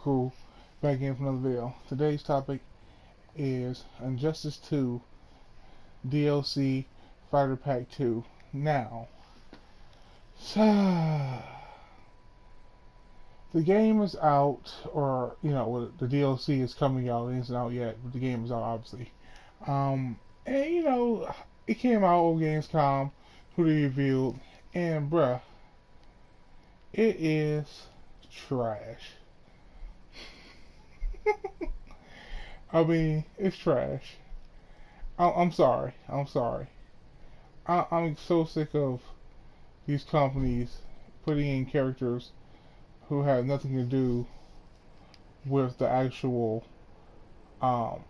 Cool. Back in for another video. Today's topic is Injustice 2 DLC Fighter Pack 2. Now, the game is out, or the DLC is coming out. It isn't out yet, but the game is out obviously. And it came out on Gamescom, who they revealed, and bruh, it is trash. I mean, it's trash. I'm sorry. I'm sorry. I'm so sick of these companies putting in characters who have nothing to do with the actual um,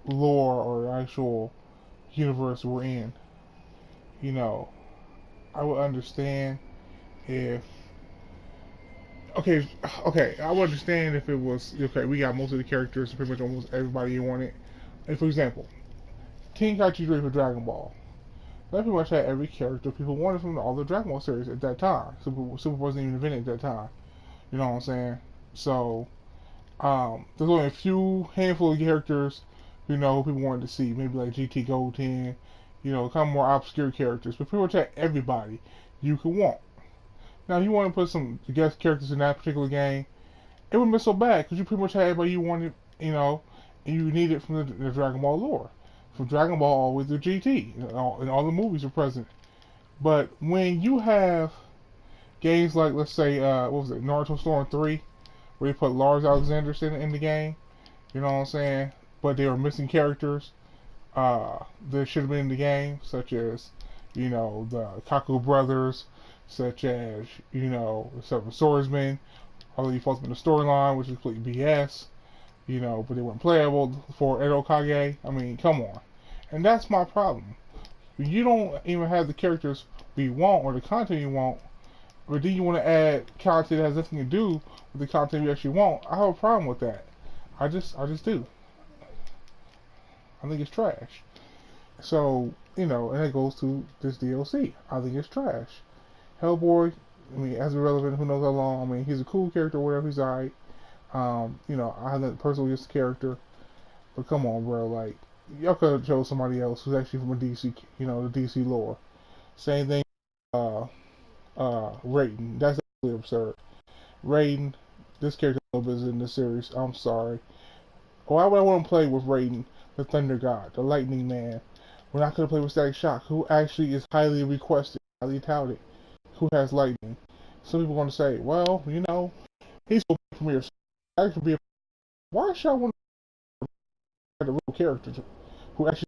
lore or the actual universe we're in. You know, I would understand if okay, I would understand if it was okay. We got most of the characters, pretty much almost everybody you wanted. And for example, Tenkaichi 3 for Dragon Ball. That pretty much had every character people wanted from all the Dragon Ball series at that time. Super wasn't even invented at that time. You know what I'm saying? So, there's only a handful of characters, people wanted to see. Maybe like GT Goten, kind of more obscure characters. But pretty much had everybody you could want. Now, if you want to put some guest characters in that particular game, it wouldn't be so bad because you pretty much had everybody you wanted, and you needed from the Dragon Ball lore. From Dragon Ball all the way through GT, and all the movies are present. But when you have games like, let's say, what was it, Naruto Storm 3, where they put Lars Alexander in the game, you know what I'm saying? But they were missing characters that should have been in the game, such as, the Kaku brothers, such as, the Seven Swordsmen, although you focused on the storyline, which is completely BS, but they weren't playable for Edo Kage. I mean, come on. And that's my problem. You don't even have the characters we want or the content you want, but then you want to add content that has nothing to do with the content you actually want. I have a problem with that. I just do. I think it's trash. So, and it goes to this DLC. I think it's trash. Hellboy, I mean, as irrelevant, who knows how long. I mean, he's a cool character, whatever, he's alright. I haven't personally used the character, but come on, bro, like, y'all could have chose somebody else who's actually from a DC, the DC lore. Same thing, Raiden. That's absolutely absurd. Raiden, this character is in the series. I'm sorry. Why would I want to play with Raiden, the Thunder God, the Lightning Man? We're not going to play with Static Shock, who actually is highly requested, highly touted, who has lightning. Some people are going to say, well, he's so familiar. Why should I want to have a real character who actually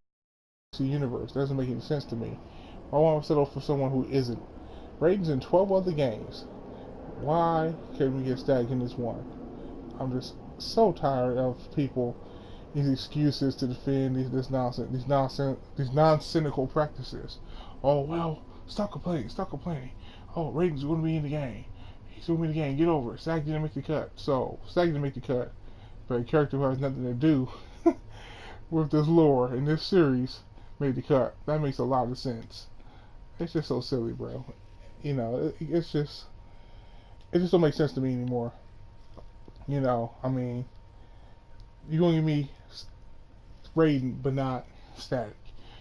see the universe? That doesn't make any sense to me. I want to settle for someone who isn't. Raiden's in 12 other games. Why can't we get Static in this one? I'm just so tired of people these excuses to defend these non-cynical practices. Oh well, stop complaining. Oh, Raiden's going to be in the game. He's going to be in the game. Get over it. Static didn't make the cut. So Static didn't make the cut, but a character who has nothing to do with this lore in this series made the cut. That makes a lot of sense. It's just so silly, bro. It just don't make sense to me anymore. I mean, you're gonna give me Raiden, but not Static.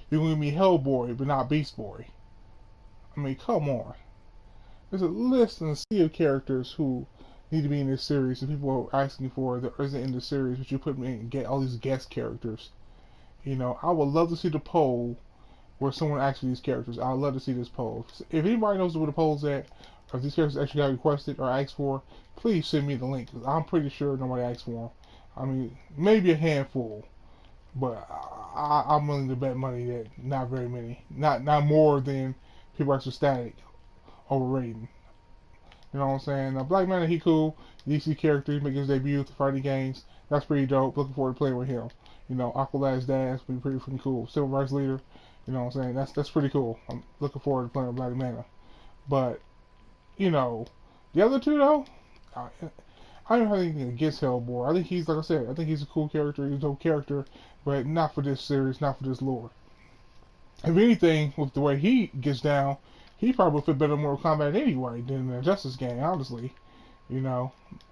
You're gonna give me Hellboy, but not Beast Boy. I mean, come on. There's a list and a sea of characters who need to be in this series, and people are asking for that isn't in the series, but you put me in and get all these guest characters. I would love to see the poll where someone asks for these characters. I would love to see this poll. If anybody knows where the poll's at, or if these characters actually got requested or asked for, please send me the link, because I'm pretty sure nobody asked for them. I mean, maybe a handful, but I'm willing to bet money that not very many. Not more than people ask for Static over Raiden. You know what I'm saying? Now, Black Manta, he cool. DC character, he's making his debut with the fighting games. That's pretty dope. Looking forward to playing with him. Aqualad's dad is pretty freaking cool. Civil rights leader. You know what I'm saying? That's pretty cool. I'm looking forward to playing with Black Manta. But, the other two, though, I don't have anything against Hellboy. I think he's, like I said, I think he's a cool character. He's a dope character. But not for this series, not for this lore. If anything, with the way he gets down, he probably would fit better in Mortal Kombat anyway than the Justice game, honestly.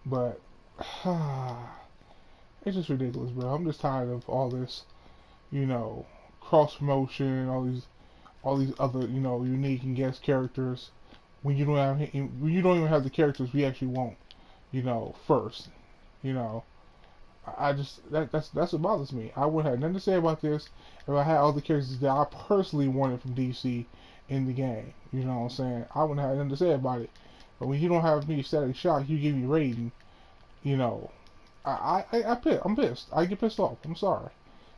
But it's just ridiculous, bro. I'm just tired of all this, you know, cross promotion, all these other, you know, unique and guest characters when you don't even have the characters we actually want, you know, first, you know. I just that's what bothers me. I would have nothing to say about this if I had all the characters that I personally wanted from DC in the game. You know what I'm saying? I wouldn't have nothing to say about it. But when you don't have me Static Shock, you give me Raiden. You know, I'm pissed. I get pissed off. I'm sorry.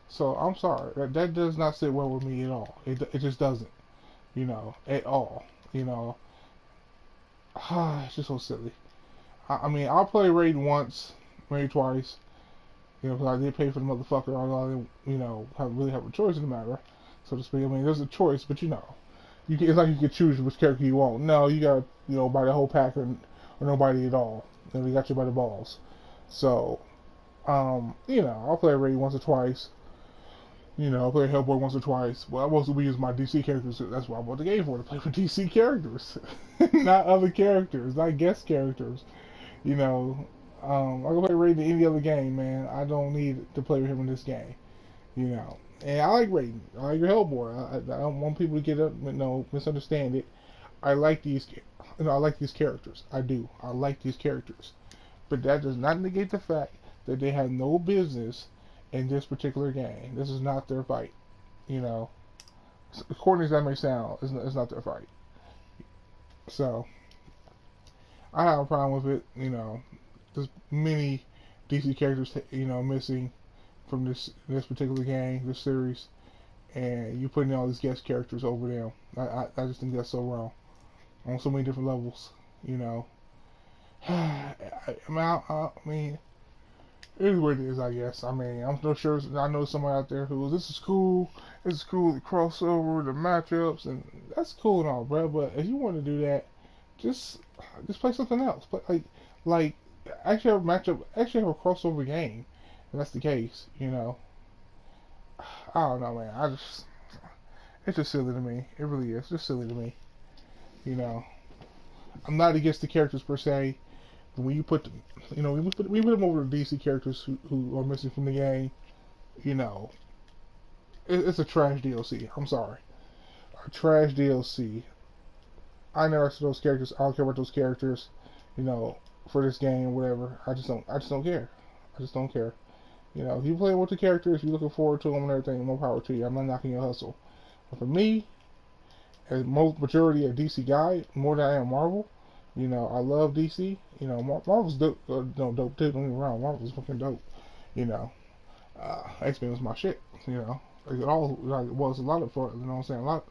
So I'm sorry. That does not sit well with me at all. It just doesn't. You know, at all. You know, it's just so silly. I mean, I'll play Raiden once, maybe twice. You know, because I did pay for the motherfucker, although I didn't, you know, really have a choice in the matter, so to speak. I mean, there's a choice, but you know, it's like you can choose which character you want. No, you got to, you know, buy the whole pack or nobody at all. And they got you by the balls. So, you know, I'll play Raid once or twice. You know, I'll play Hellboy once or twice. Well, I mostly use my DC characters. That's what I bought the game for, to play with DC characters. Not other characters, not guest characters. You know, I can play Raiden in any other game, man. I don't need to play with him in this game. You know, and I like Raiden. I like your Hellboy. I don't want people to get up, you know, misunderstand it. I like these, you know, I like these characters. I do. I like these characters, but that does not negate the fact that they have no business in this particular game. This is not their fight. You know, as corny as that may sound, it's not their fight. So I have a problem with it. You know, there's many DC characters, you know, missing from this particular game, this series, and you putting all these guest characters over them. I just think that's so wrong on so many different levels. You know, I mean, it is what it is, I guess. I mean, I'm no sure. I know somebody out there who this is cool. This is cool. The crossover, the matchups, and that's cool and all, bro. But if you want to do that, just play something else. Play like actually have a matchup. Actually have a crossover game. If that's the case, you know. I don't know, man. It's just silly to me. It really is. It's just silly to me. You know, I'm not against the characters per se. But when you put, you know, we put them over the DC characters who are missing from the game. You know, it's a trash DLC. I'm sorry, a trash DLC. I never see those characters. I don't care about those characters. You know, for this game or whatever. I just don't care. I just don't care. You know, if you play with the characters, you're looking forward to them and everything, more power to you. I'm not knocking your hustle. But for me, as majority of DC guy, more than I am Marvel, you know, I love DC. You know, Marvel's dope, no, dope too, don't get me wrong. Marvel's fucking dope. You know, X-Men was my shit. You know, like it all, like it was a lot of for, you know what I'm saying? A lot,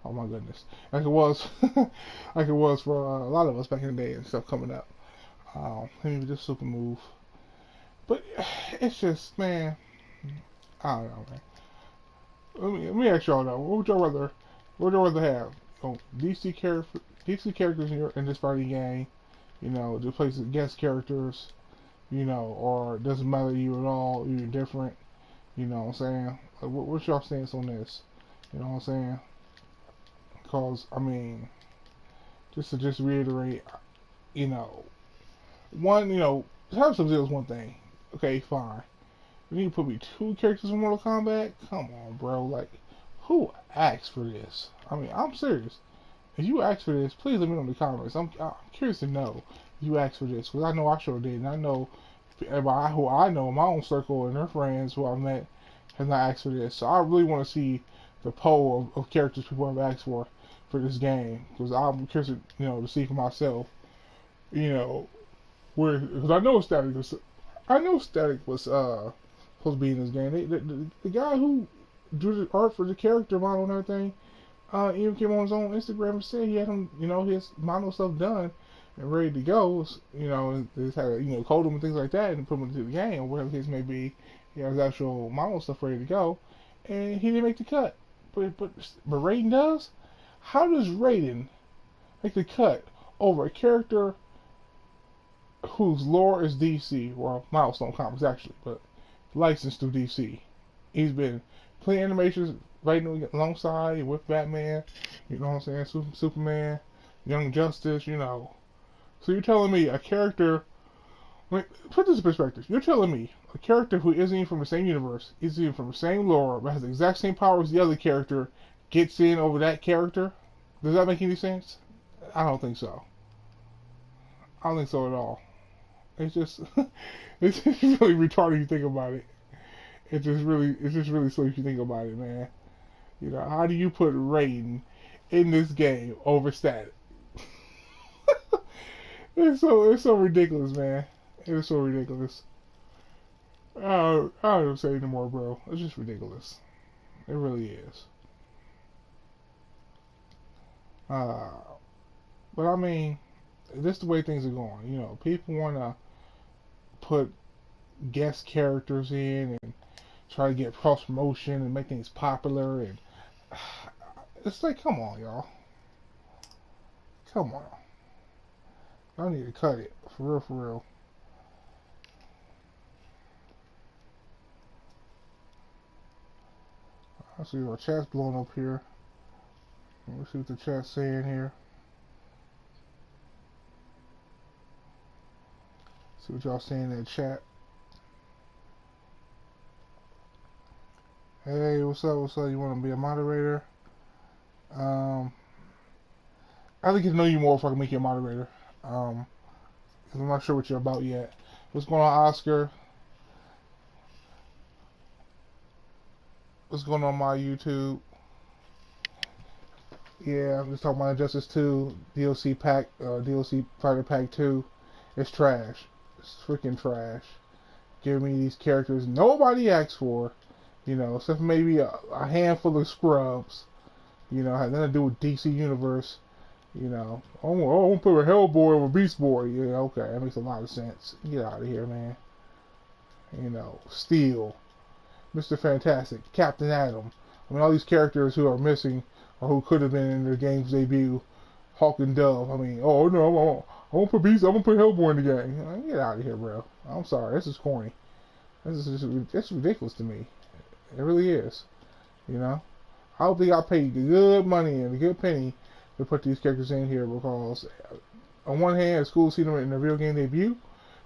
oh my goodness. Like it was, like it was for a lot of us back in the day and stuff coming up. Maybe just super move. But it's just, man, I don't know, man. Let me ask y'all though, what would y'all rather have? You know, DC characters in this fighting game, you know, to play guest characters, you know, or it doesn't matter to you at all, you're different, you know what I'm saying? Like, what's y'all stance on this? You know what I'm saying? Because, I mean, just reiterate, you know, one, you know, have some is one thing. Okay, fine. You need to put me two characters in Mortal Kombat? Come on, bro. Like, who asked for this? I mean, I'm serious. If you asked for this, please let me know in the comments. I'm curious to know if you asked for this, because I know I sure did, and I know everybody who I know in my own circle and their friends who I've met have not asked for this. So I really want to see the poll of characters people have asked for this game, because I'm curious, you know, to see for myself, you know, where, because I know Static was supposed to be in this game. The guy who drew the art for the character model and everything, even came on his own Instagram and said he had him, you know, his model stuff done and ready to go. You know, and just had to, you know, code him and things like that and put him into the game or whatever the case may be. He has actual model stuff ready to go, and he didn't make the cut. But Raiden does. How does Raiden make the cut over a character whose lore is DC, well, Milestone Comics actually, but licensed through DC? He's been playing animations right alongside with Batman, you know what I'm saying, Superman, Young Justice, you know. So you're telling me a character Wait, put this in perspective. You're telling me a character who isn't even from the same universe, isn't even from the same lore, but has the exact same power as the other character, gets in over that character? Does that make any sense? I don't think so. I don't think so at all. It's just, it's just really retarded if you think about it. It's just really silly if you think about it, man. You know, how do you put Raiden in this game over Static? It's so ridiculous, man. It is so ridiculous. I don't say anymore, bro. It's just ridiculous. It really is. Uh, but I mean, this is the way things are going. You know, people want to put guest characters in and try to get cross promotion and make things popular, and it's like, come on, y'all. Come on. Y'all need to cut it. For real, for real. I see our chat's blowing up here. Let's see what the chat's saying here. See what y'all saying in the chat. Hey, what's up? What's up? You want to be a moderator? I'd like to know you more if I can make you a moderator. Cause I'm not sure what you're about yet. What's going on, Oscar? What's going on my YouTube? Yeah, I'm just talking about Injustice 2 DLC pack, DLC Fighter Pack 2. It's trash. It's freaking trash. Giving me these characters nobody asked for, you know, except for maybe a handful of scrubs. You know, had nothing to do with DC Universe. You know, I want to put a Hellboy over Beast Boy. Yeah, okay, that makes a lot of sense. Get out of here, man. You know, Steel, Mr. Fantastic, Captain Atom. I mean, all these characters who are missing or who could have been in the game's debut. Hawk and Dove. I mean, oh no, I won't put Beast. I'm gonna put Hellboy in the game. Get out of here, bro. I'm sorry. This is corny. This is it's ridiculous to me. It really is. You know, I hope they got paid good money and a good penny to put these characters in here, because on one hand, it's cool to see them in the real game debut.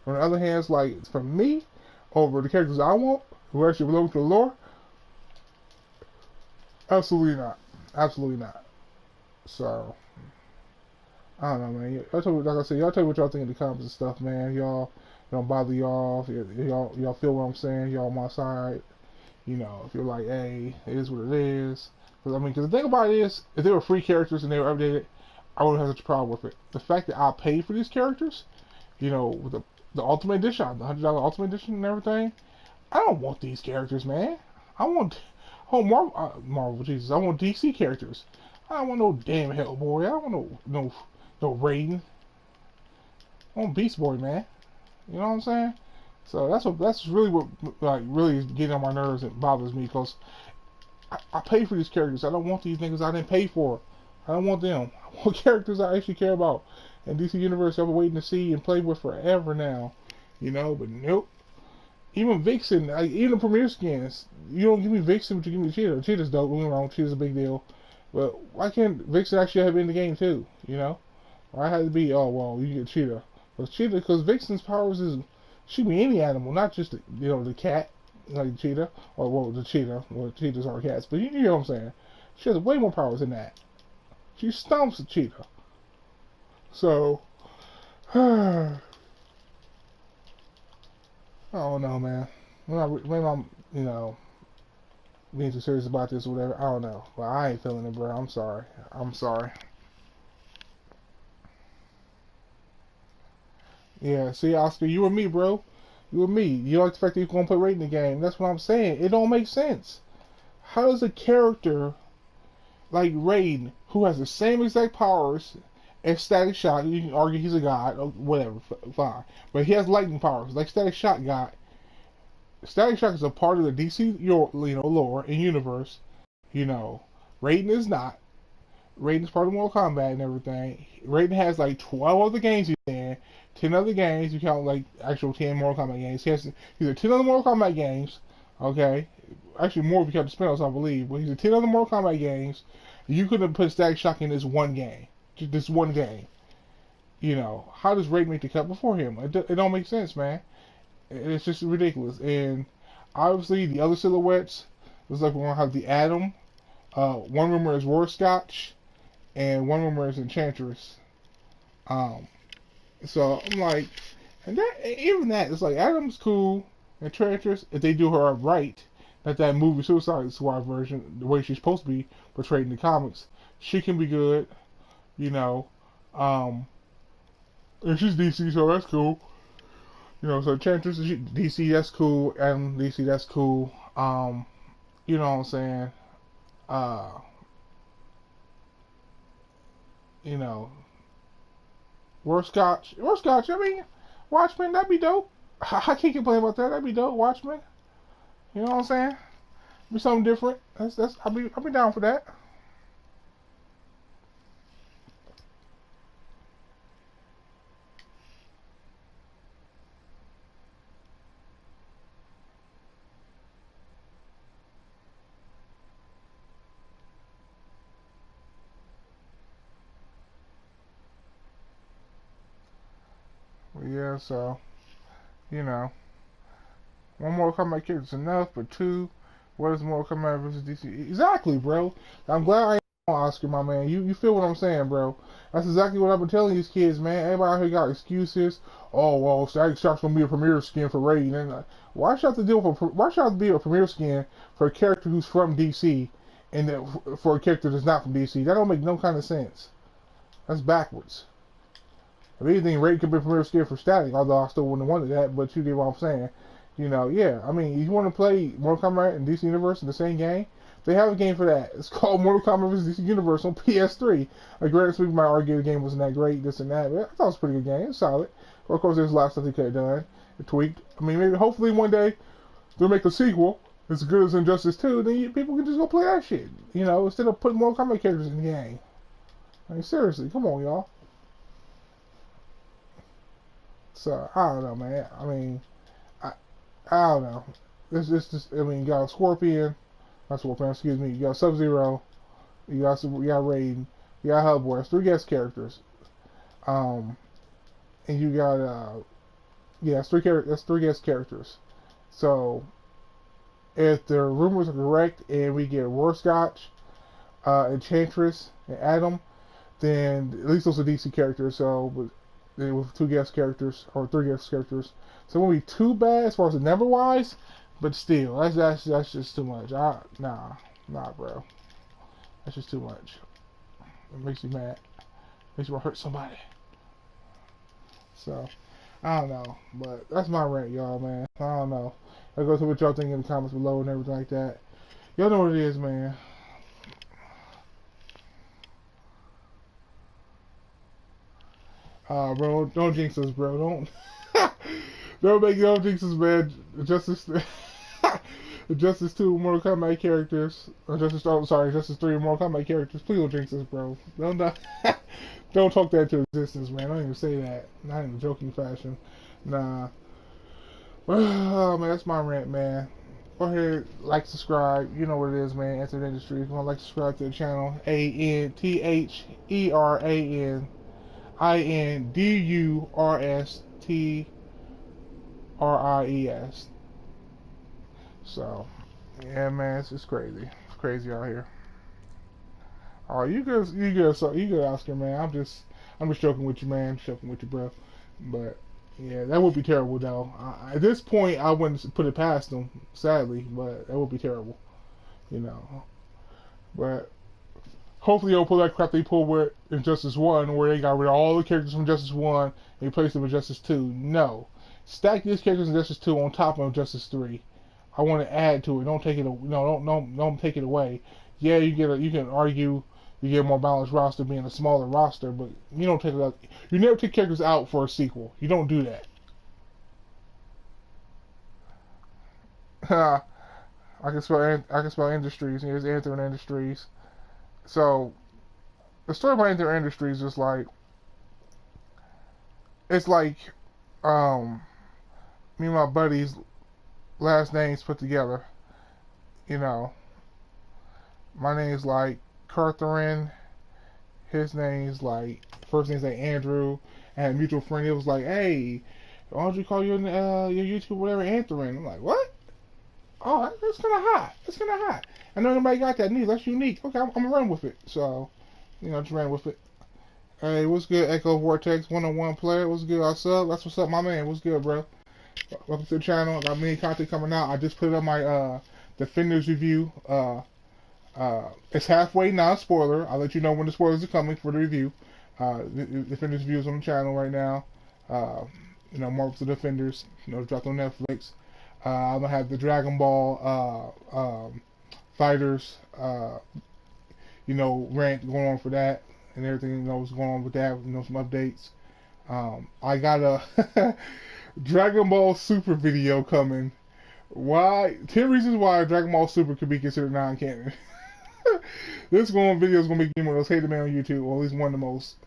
On the other hand, it's like, for me, over the characters I want, who actually belong to the lore, absolutely not. Absolutely not. So, I don't know, man. Like I said, y'all tell me what y'all think in the comments and stuff, man. Y'all don't bother y'all. Y'all feel what I'm saying. Y'all on my side. You know, if you're like, hey, it is what it is. Because, I mean, because the thing about it is, if they were free characters and they were updated, I wouldn't have such a problem with it. The fact that I paid for these characters, you know, with the Ultimate Edition, the $100 Ultimate Edition and everything, I don't want these characters, man. I want, Marvel, Jesus, I want DC characters. I don't want no damn Hellboy. I don't want no Raiden. I want Beast Boy, man. You know what I'm saying? So that's really what like really is getting on my nerves and bothers me, because I pay for these characters. I don't want these niggas I didn't pay for. I don't want them. I want characters I actually care about. And DC Universe I've been waiting to see and play with forever now. You know, but nope. Even Vixen, even the Premier skins, you don't give me Vixen, but you give me Cheetah. Cheetah's dope, don't get me wrong, Cheetah's a big deal. But why can't Vixen actually have been in the game too, you know? Why had to be, oh, well, you get Cheetah. Because Vixen's powers is, she be any animal, not just, the cat, like the cheetah, or, well, the cheetah. Well, cheetahs are cats, but you know what I'm saying. She has way more powers than that. She stomps a cheetah. So, I don't know, man. Maybe I'm, being too serious about this or whatever. I don't know. But I ain't feeling it, bro. I'm sorry. I'm sorry. Yeah, see, Oscar, you and me, bro. You and me. You don't expect you're going to put Raiden in the game. That's what I'm saying. It don't make sense. How does a character like Raiden, who has the same exact powers as Static Shock, you can argue he's a god, or whatever, fine. But he has lightning powers, like Static Shock got. Static Shock is a part of the DC, lore and universe. Raiden is not. Raiden is part of Mortal Kombat and everything. Raiden has like 12 other games he's in, 10 other games. You count like actual 10 Mortal Kombat games. He's in 10 other Mortal Kombat games. Okay, actually more if you count the spin-offs, I believe. But he's in 10 other Mortal Kombat games. You couldn't put Static Shock in this one game. Just this one game. You know, how does Raid make the cut before him? It don't make sense, man. It's just ridiculous. And obviously, the other silhouettes, looks like we're gonna have the Atom. One rumor is War Scotch, and one rumor is Enchantress. Um, so I'm like, and that even that, it's like Atom's cool, Enchantress if they do her right. That movie Suicide Squad version, the way she's supposed to be portrayed in the comics, she can be good. You know, um, and she's DC, so that's cool. You know, so Enchantress is DC, that's cool. Adam DC, that's cool. You know what I'm saying? Uh, you know, War Scotch. I mean, Watchmen, that'd be dope. I can't complain about that. That'd be dope. Watchmen. You know what I'm saying? Be something different. That's. I'll be down for that. But yeah. So you know, one more Kombat character is enough, but two. What is more Kombat versus DC? Exactly, bro. I'm glad I am Oscar, my man. You feel what I'm saying, bro? That's exactly what I've been telling these kids, man. Everybody out here got excuses. Oh well, Static Shock's gonna be a premiere skin for Raiden. And why should I have to deal with why should I have to be a premiere skin for a character who's from DC and for a character that's not from DC? That don't make no kind of sense. That's backwards. If anything, Raiden could be a premiere skin for Static, although I still wouldn't have wanted that. But you get what I'm saying. You know, yeah. I mean, you want to play Mortal Kombat and DC Universe in the same game? They have a game for that. It's called Mortal Kombat vs. DC Universe on PS3. Granted, some people might argue the game wasn't that great, this and that, but I thought it was a pretty good game. It's solid. But of course, there's a lot of stuff they could have done, tweaked. I mean, maybe hopefully one day they'll make a sequel as good as Injustice 2. Then people can just go play that shit. You know, instead of putting Mortal Kombat characters in the game. I mean, seriously, come on, y'all. So I don't know, man. I mean, I I don't know. This just I mean, you got Scorpion. Not Scorpion, excuse me. You got Sub Zero. You got Raiden. You got Hellboy. That's three guest characters. Um, and you got yeah, that's three guest characters. So if the rumors are correct and we get Warskotch, Enchantress, and Adam, then at least those are DC characters. So with two guest characters or three guest characters, so it won't be too bad as far as the number wise. But still, that's just too much. Nah, bro. That's just too much. It makes me mad. Makes me want to hurt somebody. So, I don't know. But that's my rant, y'all, man. I don't know. I'll go to what y'all think in the comments below and everything like that. Y'all know what it is, man. Bro, don't jinx us, bro. Don't. Don't jinx us, man. Justice. Justice 2 Mortal Kombat characters. Justice 3 Mortal Kombat characters. Please don't jinx us, bro. Don't talk that into existence, man. Don't even say that. Not in a joking fashion. Nah. Oh, man, that's my rant, man. Go ahead, like, subscribe. You know what it is, man. Enter the industry. If you want to like, subscribe to the channel. ANTHERANINDURSTRIES. So, yeah, man, it's just crazy. It's crazy out here. Oh, you good, Oscar, man. I'm just joking with you, man. Joking with you, bro. But yeah, that would be terrible, though. At this point, I wouldn't put it past them, sadly, but that would be terrible, you know. But hopefully, they'll pull that crap they pulled with Injustice 1, where they got rid of all the characters from Justice 1 and replaced them with Justice 2. No, stack these characters in Justice 2 on top of Justice 3. I want to add to it. Don't take it. No, don't take it away. Yeah, you can argue you get a more balanced roster being a smaller roster, but you don't take it out. You never take characters out for a sequel. You don't do that. I can spell industries. Here's Anther Industries. So the story about Anther Industries is like it's like me and my buddies last names put together. You know, my name's like Cartherin. His name's like first name's like Andrew, I had a mutual friend. It was like, hey, why don't you call your YouTube whatever Anthony? I'm like, what? Oh, that's kind of hot. That's kind of hot. I know nobody got that news. That's unique. Okay, I'm gonna run with it. So, just ran with it. Hey, what's good, Echo Vortex 101 player? What's good? What's up? That's what's up, my man. What's good, bro? Welcome to the channel. Got many content coming out. I just put it on my Defenders review. It's halfway, not a spoiler. I'll let you know when the spoilers are coming for the review. The Defenders review is on the channel right now. Marvel's The Defenders. Dropped on Netflix. I'm gonna have the Dragon Ball fighters. Rant going on for that and everything. What's going on with that. Some updates. I got a Dragon Ball Super video coming. Why? 10 reasons why Dragon Ball Super could be considered non-canon. This video is gonna be one of those hated men on YouTube, or at least one of the most.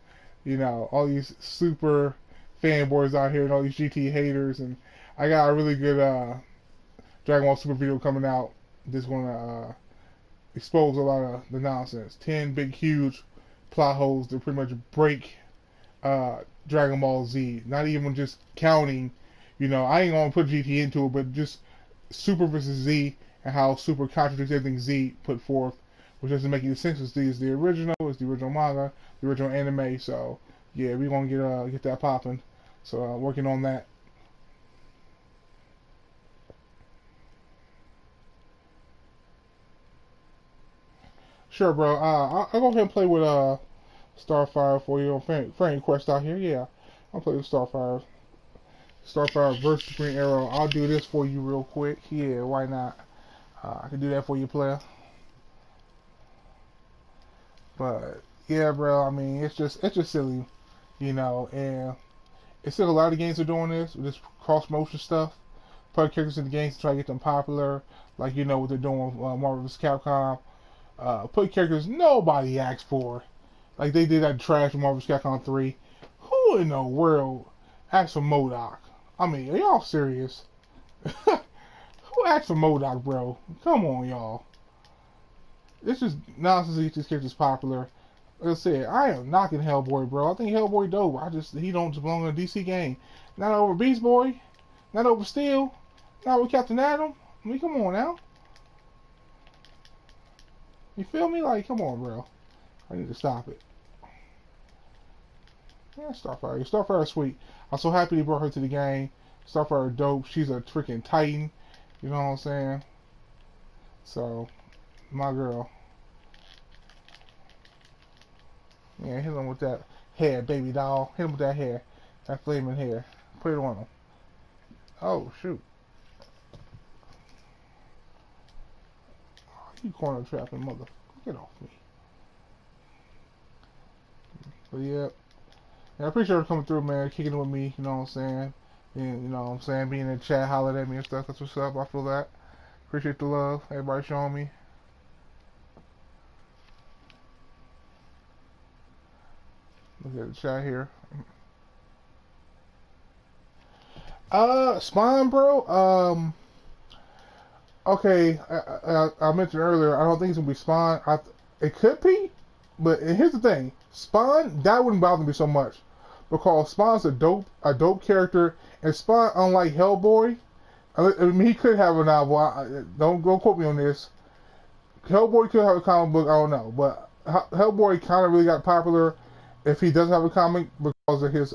All these super fanboys out here and all these GT haters, and I got a really good Dragon Ball Super video coming out. Just gonna expose a lot of the nonsense. 10 big, huge plot holes that pretty much break Dragon Ball Z. Not even just counting. I ain't gonna put GT into it, but just Super versus Z and how Super contradicts everything Z put forth, which doesn't make any sense. Z is the original, it's the original manga, the original anime. So yeah, we gonna get that popping. So working on that. Sure, bro. I'll go ahead and play with Starfire for you on Friend Quest out here. Yeah, I'll play with Starfire. Starfire versus Green Arrow. I'll do this for you real quick. Yeah, why not? I can do that for you, player. But yeah, bro. I mean, it's just silly, and it's still a lot of games are doing this cross motion stuff. Put characters in the games to try to get them popular, like what they're doing with Marvel vs. Capcom. Put characters nobody asked for, like they did that trash with Marvel vs. Capcom 3. Who in the world asked for MODOK? I mean, are y'all serious? Who asked for MODOK, bro? Come on, y'all. This is nonsense to get these characters popular. Like I said, I am knocking Hellboy, bro. I think Hellboy dope. He don't belong in a DC game. Not over Beast Boy. Not over Steel. Not with Captain Atom. I mean, come on now. You feel me? Like, come on, bro. I need to stop it. Yeah, Starfire. Starfire is sweet. I'm so happy they brought her to the game. Starfire dope. She's a freaking titan. You know what I'm saying? So, my girl. Yeah, hit him with that hair, baby doll. Hit him with that hair. That flaming hair. Put it on him. Oh, shoot. Oh, you corner trapping mother. Get off me. But yeah. I appreciate her coming through, man, kicking it with me, you know what I'm saying? And, being in the chat, hollering at me and stuff. That's what's up. I feel that. Appreciate the love. Everybody showing me. Look at the chat here. Spawn, bro. Okay, I mentioned earlier, I don't think it's gonna be Spawn. It could be, but here's the thing: Spawn, that wouldn't bother me so much, because Spawn's a dope character, and Spawn, unlike Hellboy, I mean, he could have a novel. Don't go quote me on this. Hellboy could have a comic book. I don't know, but Hellboy kind of really got popular if he doesn't have a comic because of his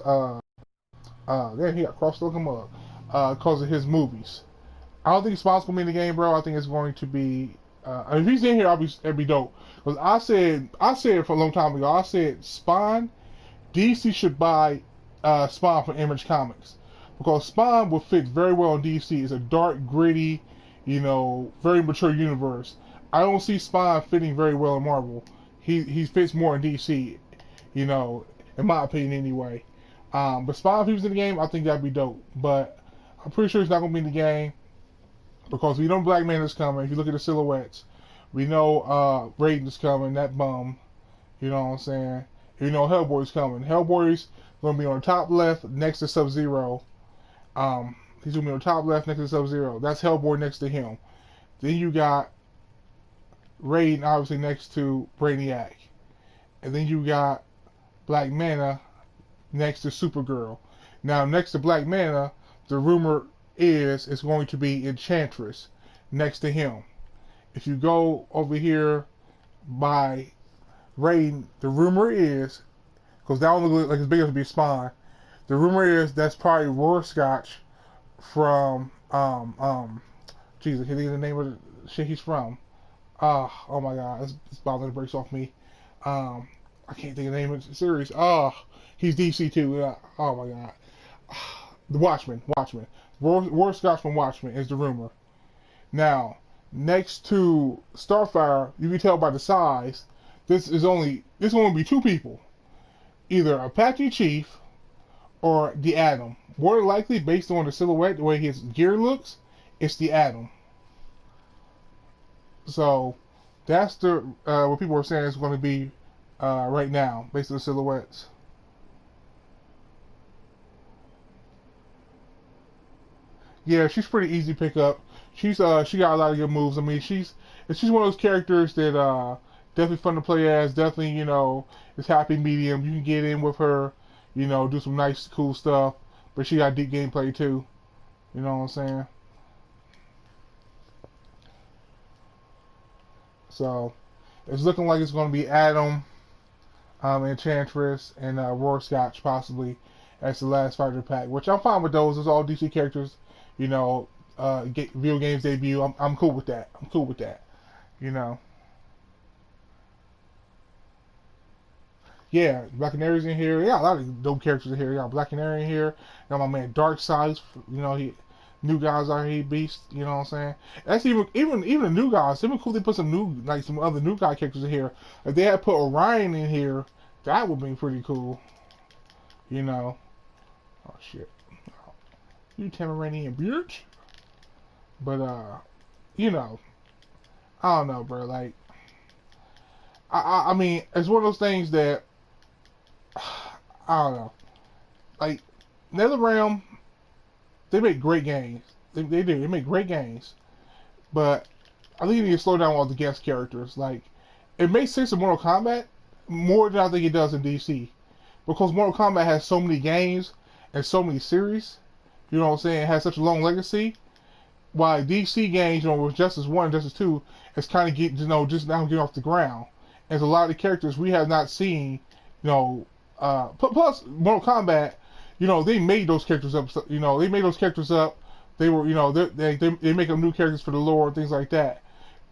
there he got crossed looking up because of his movies. I don't think Spawn's gonna be in the game, bro. I think it's going to be. If he's in here, it'd be dope. Because I said for a long time ago, I said Spawn, DC should buy Spawn from Image Comics because Spawn will fit very well in DC. It's a dark, gritty, very mature universe. I don't see Spawn fitting very well in Marvel. He fits more in DC, in my opinion anyway. But Spawn, if he was in the game, I think that'd be dope. But I'm pretty sure he's not gonna be in the game. Because we know Black Man is coming. If you look at the silhouettes, we know Raiden's coming, that bum. You know what I'm saying? You know Hellboy's coming. Hellboy's going to be on the top left next to Sub-Zero. He's going to be on the top left next to Sub-Zero. That's Hellboy next to him. Then you got Raiden obviously next to Brainiac. And then you got Black Manta next to Supergirl. Now, next to Black Manta, the rumor is it's going to be Enchantress next to him. If you go over here by Raiden, the rumor is, because that only looks like it's big enough to be Spawn, the rumor is that's probably Rorschach from, Jesus, I can't think of the name of the shit he's from. Oh my god, it's bothering the brakes off me. I can't think of the name of the series. He's DC too. Oh my god. The Watchmen. Rorschach from Watchmen is the rumor. Now, next to Starfire, you can tell by the size, this going to be two people. Either Apache Chief or the Atom. More likely, based on the silhouette, the way his gear looks, it's the Atom. So, that's the what people are saying is going to be right now, based on the silhouettes. Yeah, she's pretty easy to pick up. She got a lot of good moves. I mean, she's one of those characters that definitely fun to play as. Definitely, it's happy medium. You can get in with her, do some nice, cool stuff. But she got deep gameplay too. You know what I'm saying? So it's looking like it's going to be Atom, Enchantress, and Rorschach possibly as the last fighter pack. Which I'm fine with those. Those are all DC characters. Video games debut. I'm cool with that. I'm cool with that. You know. Yeah, Black Canary's in here. Yeah, a lot of dope characters in here. Yeah, Black Canary in here. Got my man Darkseid. He new guys are here, beast. You know what I'm saying? That's even the new guys. Even cool. They put some other new guy characters in here. If they had put Orion in here, that would be pretty cool. Oh shit. You Tamaranian bitch. But I don't know, bro. Like, I mean, it's one of those things that I don't know. Like, NetherRealm, they make great games. They do. They make great games. But I think you need to slow down all the guest characters. Like, it makes sense in Mortal Kombat more than I think it does in DC. Because Mortal Kombat has so many games and so many series. You know what I'm saying? It has such a long legacy. While DC games, with Justice 1 and Justice 2, it's kind of just now getting off the ground. There's a lot of the characters we have not seen, plus Mortal Kombat, they made those characters up. They made those characters up. They were, they make up new characters for the lore and things like that.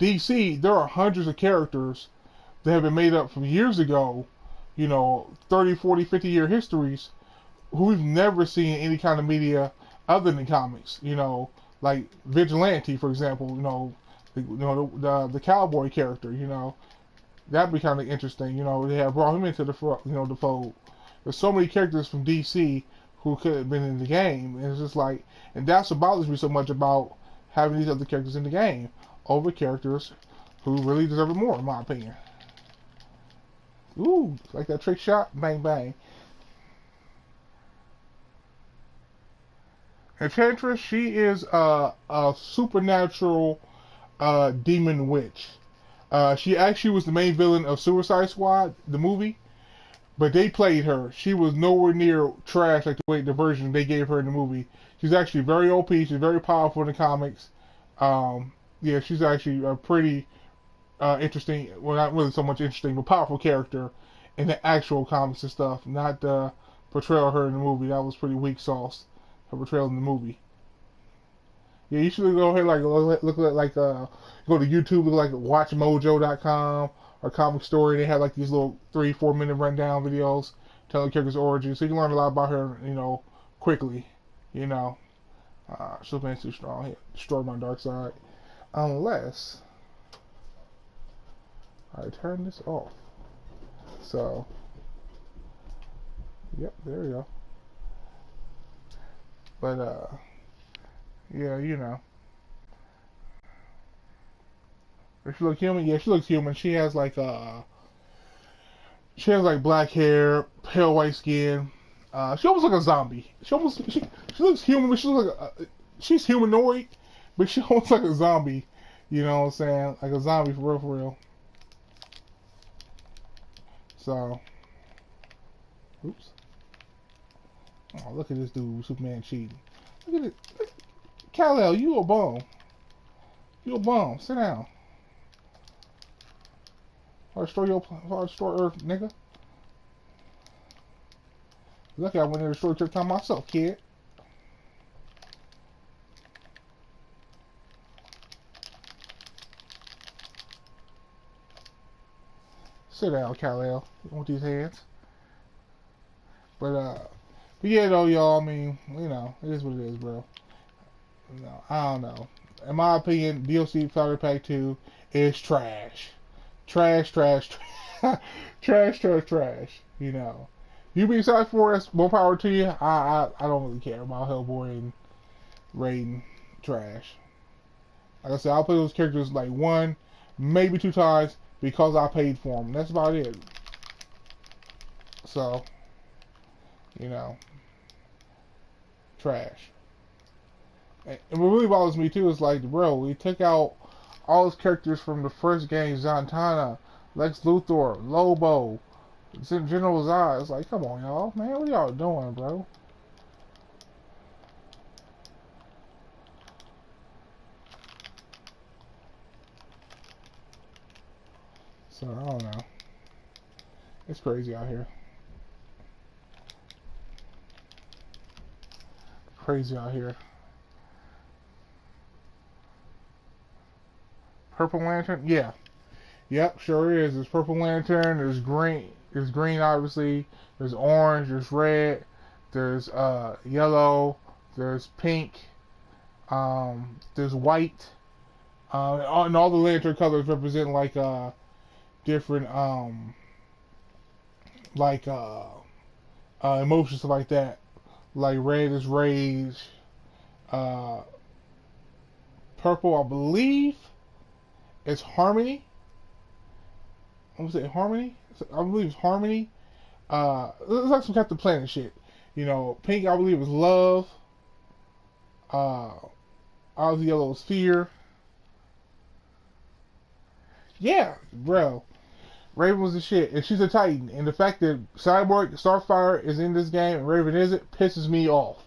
DC, there are hundreds of characters that have been made up from years ago, 30, 40, 50-year histories, who we've never seen in any kind of media other than comics. Like Vigilante, for example. The cowboy character. That'd be kind of interesting. They have brought him into the fold. There's so many characters from DC who could have been in the game, and it's just like, and that's what bothers me so much about having these other characters in the game over characters who really deserve it more, in my opinion. Ooh, like that trick shot, bang bang. Enchantress, she is a supernatural demon witch. She actually was the main villain of Suicide Squad, the movie, but they played her. She was nowhere near trash like the version they gave her in the movie. She's actually very OP. She's very powerful in the comics. Yeah, she's actually a pretty interesting, well, not really so much interesting, but powerful character in the actual comics and stuff. Not the portrayal of her in the movie. That was pretty weak sauce. Her portrayal in the movie. Yeah, you should go ahead go to YouTube, look like WatchMojo.com or Comic Story. They have like these little 3-4 minute rundown videos telling the character's origin, so you can learn a lot about her, quickly. Superman's too strong. He destroyed my dark side, unless I turn this off. So, yep, there we go. But yeah, Does she look human? Yeah, she looks human. She has like black hair, pale white skin. She almost like a zombie. She looks human, but she's humanoid, but she almost like a zombie. You know what I'm saying? Like a zombie for real. So, oops. Oh, look at this dude, Superman cheating. Look at it. Kal-El, you a bum. You a bum. Sit down. I'll destroy Earth, nigga. Look, I went there to destroy Krypton myself, kid. Sit down, Kal-El. You want these hands? But yeah, though, y'all. I mean, you know, it is what it is, bro. No, I don't know. In my opinion, DLC Fighter Pack 2 is trash. Trash, trash, trash. Trash, trash, trash. You know. You be excited for us, more power to you. I don't really care about Hellboy and Raiden. Trash. Like I said, I'll play those characters like one, maybe two times because I paid for them. That's about it. So, you know, trash. And what really bothers me too is like, bro, we took out all those characters from the first game: Zatanna, Lex Luthor, Lobo, General Zod. It's like, come on, y'all, man, what y'all doing, bro? So I don't know. It's crazy out here. Crazy out here. Purple Lantern? Yeah. Yep, sure is. There's Purple Lantern, there's green. There's green, obviously. There's orange, there's red, there's yellow, there's pink, there's white. And all the lantern colors represent like different like emotions, stuff like that. Like red is rage. Uh, Purple, I believe, is harmony. I'm gonna say harmony. I believe it's harmony. It's like some Captain Planet shit. You know, pink, I believe, is love. Uh, obviously, yellow is fear. Yeah, bro. Raven was the shit, and she's a Titan. And the fact that Cyborg, Starfire is in this game and Raven isn't pisses me off.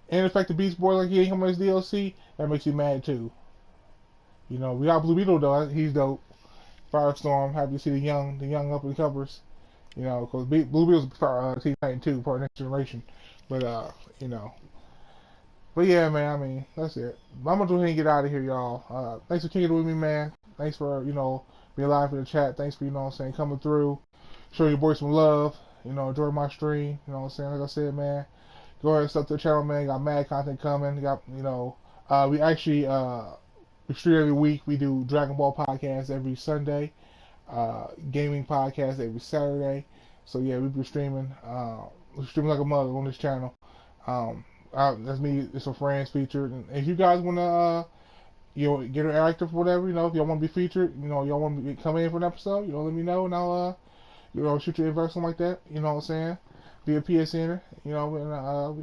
And the fact that Beast Boy like he ain't coming as DLC, that makes you mad too. You know, we got Blue Beetle though. He's dope. Firestorm, happy to see the young up and comers. You know, because Blue Beetle's Teen Titan 2, part of Next Generation. But you know. But yeah, man. I mean, that's it. I'm gonna go ahead and get out of here, y'all. Thanks for kicking it with me, man. Thanks for being live in the chat. Thanks for what I'm saying, coming through, show your boy some love. You know, enjoy my stream. You know what I'm saying? Like I said, man, go ahead and sub to the channel, man. Got mad content coming. Got we actually we stream every week. We do Dragon Ball podcast every Sunday. Gaming podcast every Saturday. So yeah, we've been streaming. We're streaming like a mother on this channel. That's me. It's some friends featured. And if you guys wanna get an active or whatever, if y'all want to be featured, y'all want to come in for an episode, let me know and I'll shoot you an invite, something like that. You know what I'm saying? Be a PSN, and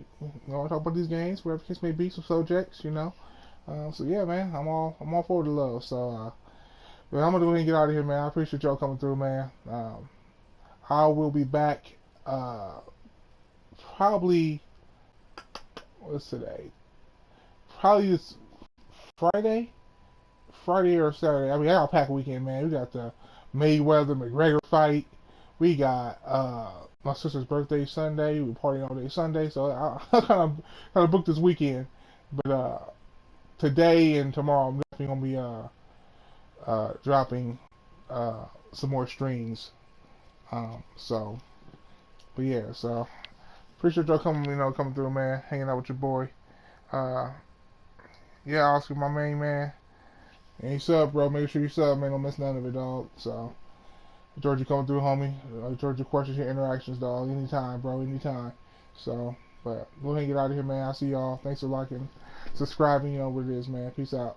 we talk about these games, whatever the case may be, some subjects, So yeah, man, I'm all for the love. So but I'm gonna go ahead and get out of here, man. I appreciate y'all coming through, man. I will be back probably, what's today? Probably this Friday or Saturday. I mean, I got a packed weekend, man. We got the Mayweather McGregor fight. We got my sister's birthday Sunday. We partying all day Sunday, so I kind of booked this weekend. But today and tomorrow, I'm definitely gonna be dropping some more streams. But yeah, so appreciate y'all coming through, man. Hanging out with your boy. Yeah, Oscar, my main man. And you sub, bro. Make sure you sub, man. Don't miss none of it, dog. So, George, you coming through, homie. George, your questions, your interactions, dog. Anytime, bro. Anytime. So, but go ahead and get out of here, man. I'll see y'all. Thanks for liking, subscribing. You know what it is, man. Peace out.